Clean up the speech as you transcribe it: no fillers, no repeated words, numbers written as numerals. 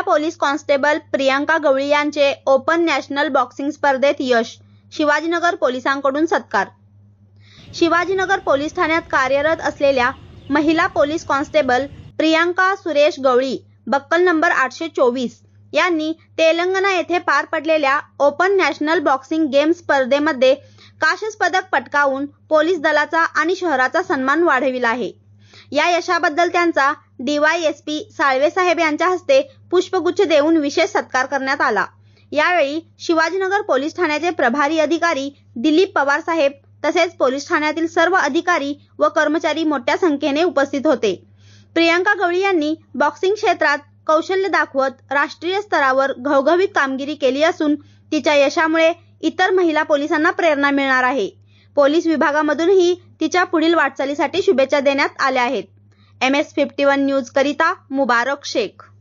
Police constable Priyanka गवळी यांचे open national boxing स्पर्धेत यश, शिवाजीनगर पोलिसांकडून सत्कार. शिवाजीनगर पोलीस ठाण्यात कार्यरत असलेल्या महिला पोलीस कॉन्स्टेबल प्रियांका सुरेश गवळी बक्कल नंबर 824 यांनी तेलंगणा येथे पार पडलेल्या ओपन नॅशनल बॉक्सिंग गेम्स स्पर्धेमध्ये कांस्य पदक पटकावून पोलीस दलाचा आणि शहराचा सन्मान वाढविला आहे. या यशाबद्दल त्यांचा DYSP साळवेसाहेब यांच्या हस्ते पुष्पगुच्छ देऊन विशेष सत्कार करण्यात आला. यावेळी शिवाजीनगर पोलीस ठाण्याचे प्रभारी अधिकारी दिलीप पवार साहेब तसेच पोलीस ठाण्यातील सर्व अधिकारी व कर्मचारी मोठ्या संख्येने उपस्थित होते. प्रियांका गवळी यांनी बॉक्सिंग क्षेत्रात कौशल्य दाखवत राष्ट्रीय स्तरावर घवघवीत कामगिरी केली असून तिच्या यशामुळे इतर महिला पोलिसांना प्रेरणा मिळणार आहे. पोलीस विभागामधूनही तिच्या पुढील वाटचालीसाठी शुभेच्छा देण्यात आल्या आहेत. MS51 न्यूज करिता मुबारक शेख.